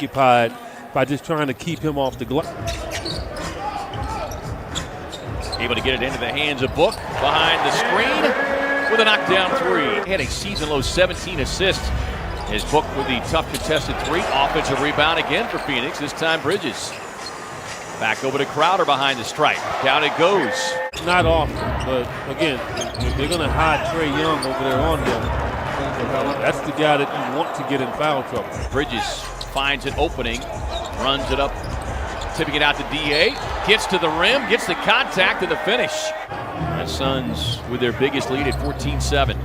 occupied by just trying to keep him off the glass. Able to get it into the hands of Book behind the screen with a knockdown three. He had a season-low 17 assists. His Book with the tough contested three. Offensive rebound again for Phoenix, this time Bridges. Back over to Crowder behind the stripe. Down it goes. Not often, but again, they're going to hide Trae Young over there on him. That's the guy that you want to get in foul trouble. Bridges finds an opening, runs it up, tipping it out to DA, gets to the rim, gets the contact and the finish. The Suns with their biggest lead at 14-7.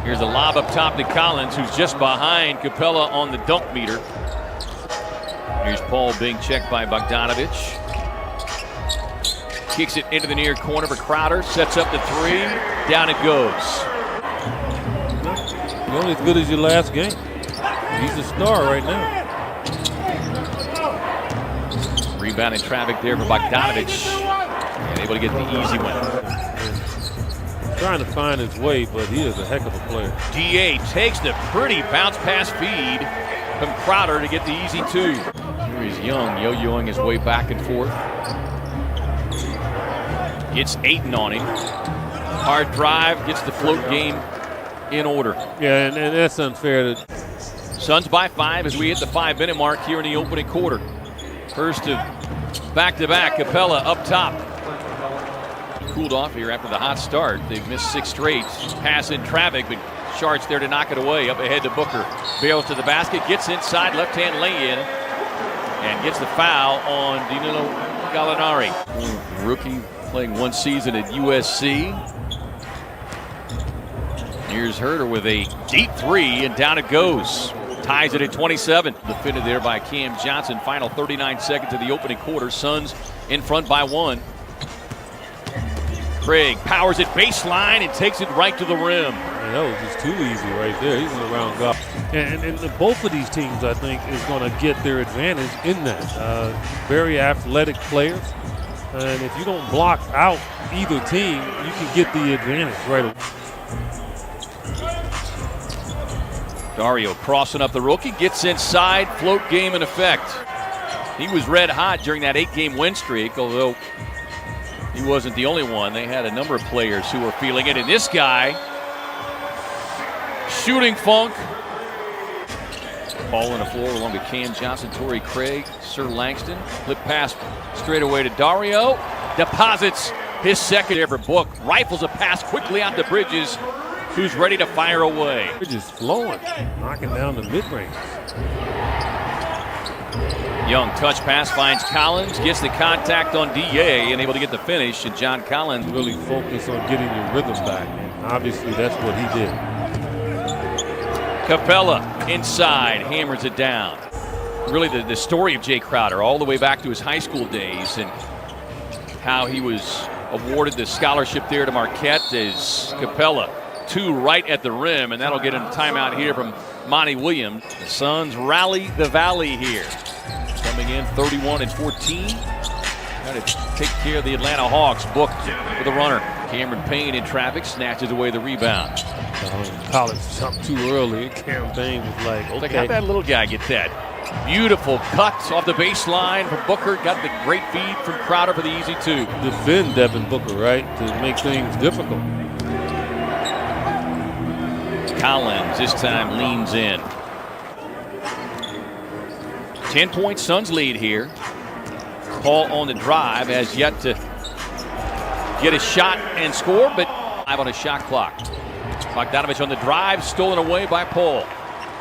Here's a lob up top to Collins, who's just behind Capella on the dunk meter. Here's Paul being checked by Bogdanovich. Kicks it into the near corner for Crowder, sets up the three, down it goes. You're only as good as your last game. He's a star right now. Rebounding traffic there for Bogdanovich. And able to get the easy one. Trying to find his way, but he is a heck of a player. DA takes the pretty bounce pass feed from Crowder to get the easy two. Here he's Young, yo-yoing his way back and forth. Gets Ayton on him. Hard drive, gets the float game in order. Yeah, and that's unfair. Suns by 5 as we hit the 5-minute mark here in the opening quarter. First of back-to-back, Capella up top. Cooled off here after the hot start. They've missed 6 straight. Pass in traffic, but Shart's there to knock it away. Up ahead to Booker. Barrels to the basket, gets inside, left-hand lay-in, and gets the foul on Danilo Gallinari. Rookie playing 1 season at USC. Here's Herter with a deep three, and down it goes. Ties it at 27. Defended there by Cam Johnson. Final 39 seconds of the opening quarter. Suns in front by 1. Craig powers it baseline and takes it right to the rim. Man, that was just too easy right there. He's around golf. And both of these teams, I think, is going to get their advantage in that. Very athletic players. And if you don't block out either team, you can get the advantage right away. Dario crossing up the rookie, gets inside, float game in effect. He was red hot during that 8-game win streak, although he wasn't the only one. They had a number of players who were feeling it, and this guy, shooting funk. Ball on the floor along with Cam Johnson, Torrey Craig, Sir Langston. Flip pass straight away to Dario. Deposits his second ever Book. Rifles a pass quickly out to Bridges, who's ready to fire away. Bridges flowing, knocking down the mid-range. Young touch pass finds Collins, gets the contact on DA and able to get the finish. And John Collins really focus on getting your rhythm back. And obviously that's what he did. Capella inside, hammers it down. Really the story of Jay Crowder all the way back to his high school days and how he was awarded the scholarship there to Marquette as Capella. 2 right at the rim, and that'll get a timeout here from Monty Williams. The Suns rally the Valley here. Coming in 31-14. Got to take care of the Atlanta Hawks. Book with a runner. Cameron Payne in traffic, snatches away the rebound. Collins jumped too early. Cameron Payne was like, okay. Like, how'd that little guy get that? Beautiful cut off the baseline from Booker. Got the great feed from Crowder for the easy 2. Defend Devin Booker, right, to make things difficult. Collins this time leans in. 10-point Suns lead here. Paul on the drive has yet to get a shot and score, but 5 on a shot clock. Bogdanovich on the drive, stolen away by Paul.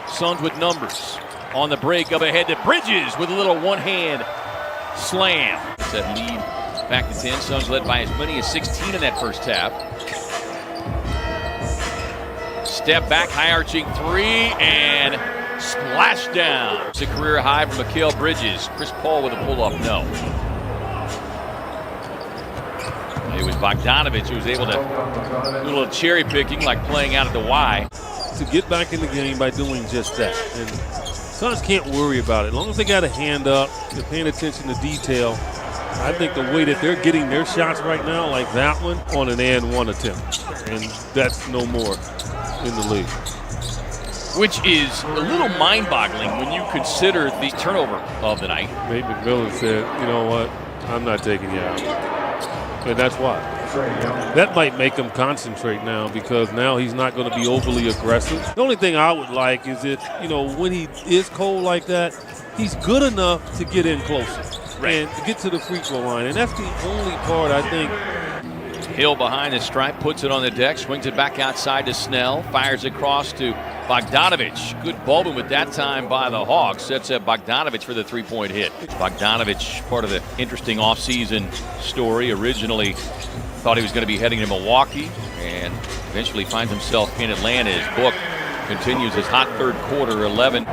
Suns with numbers. On the break, up ahead to Bridges with a little one-hand slam. That lead back to 10. Suns led by as many as 16 in that first half. Step back, high-arching three, and splash down. It's a career high from Mikal Bridges. Chris Paul with a pull-up, no. It was Bogdanovich who was able to do a little cherry-picking, like playing out at the Y. To get back in the game by doing just that. And Suns can't worry about it. As long as they got a hand up, they're paying attention to detail. I think the way that they're getting their shots right now, like that one, on an and one attempt. And that's no more in the league. Which is a little mind-boggling when you considered the turnover of the night. Nate McMillan said, you know what, I'm not taking you out. And that's why. That might make him concentrate now because now he's not going to be overly aggressive. The only thing I would like is that, you know, when he is cold like that, he's good enough to get in closer and to get to the free throw line. And that's the only part I think. Hill behind the stripe, puts it on the deck, swings it back outside to Snell, fires across to Bogdanovich. Good ball movement that time by the Hawks. Sets up Bogdanovich for the three-point hit. Bogdanovich, part of the interesting offseason story. Originally thought he was going to be heading to Milwaukee and eventually finds himself in Atlanta. His book continues his hot third quarter, 11.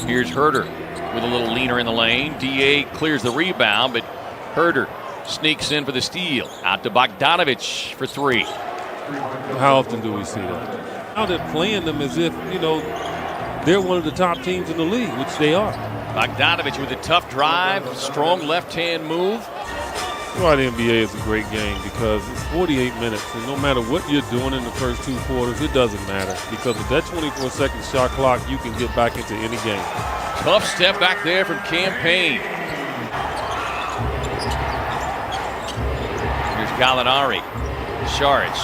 Here's Herter with a little leaner in the lane. DA clears the rebound, but Herter sneaks in for the steal. Out to Bogdanovich for three. How often do we see that? Now they're playing them as if, you know, they're one of the top teams in the league, which they are. Bogdanovich with a tough drive, strong left-hand move. You know, the NBA is a great game because it's 48 minutes, and no matter what you're doing in the first two quarters, it doesn't matter. Because with that 24-second shot clock, you can get back into any game. Tough step back there from Campaign. Here's Gallinari. Saric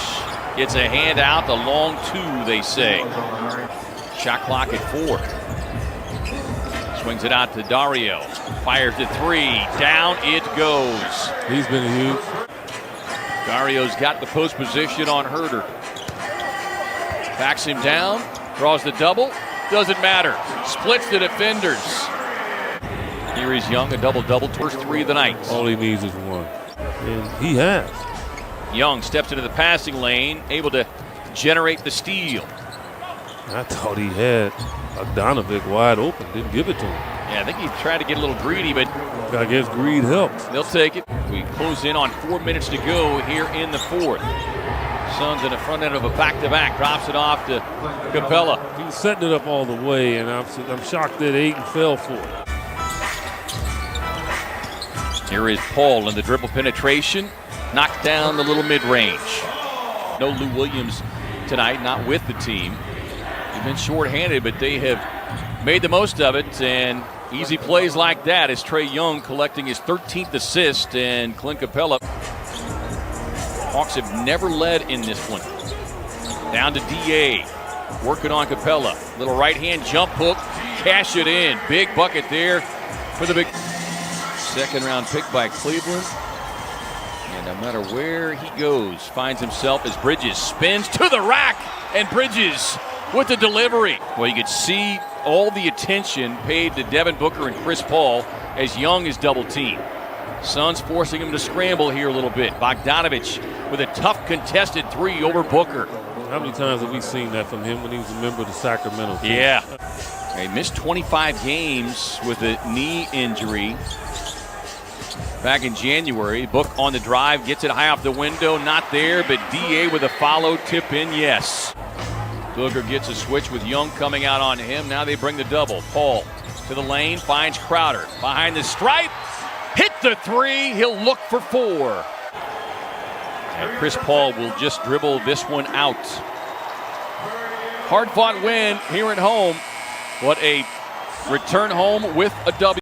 gets a hand out, the long two, they say. Shot clock at 4. Swings it out to Dario. Fires to 3. Down it goes. He's been huge. Dario's got the post position on Herter. Backs him down. Draws the double. Doesn't matter. Splits the defenders. Here is Young, a double-double. First 3 of the night. All he needs is one. And he has. Young steps into the passing lane, able to generate the steal. I thought he had Bogdanovich wide open. Didn't give it to him. Yeah, I think he tried to get a little greedy, but I guess greed helps. They'll take it. We close in on 4 minutes to go here in the fourth. Suns in the front end of a back-to-back. Drops it off to Capella. He was setting it up all the way, and I'm shocked that Ayton fell for it. Here is Paul in the dribble penetration. Knocked down the little mid-range. No Lou Williams tonight, not with the team. They've been shorthanded, but they have made the most of it, and easy plays like that is Trae Young collecting his 13th assist, and Clint Capella. Hawks have never led in this one. Down to DA, working on Capella. Little right-hand jump hook, cash it in. Big bucket there for the big second-round pick by Cleveland. And no matter where he goes, finds himself as Bridges spins to the rack, and Bridges with the delivery. Well, you could see all the attention paid to Devin Booker and Chris Paul as Young is double-teamed. Suns forcing him to scramble here a little bit. Bogdanovich with a tough contested 3 over Booker. How many times have we seen that from him when he was a member of the Sacramento team? Yeah. He missed 25 games with a knee injury back in January. Book on the drive, gets it high off the window, not there, but DA with a follow, tip in, yes. Booker gets a switch with Young coming out on him. Now they bring the double. Paul to the lane, finds Crowder. Behind the stripe, hit the 3, he'll look for 4. And Chris Paul will just dribble this one out. Hard-fought win here at home. What a return home with a W.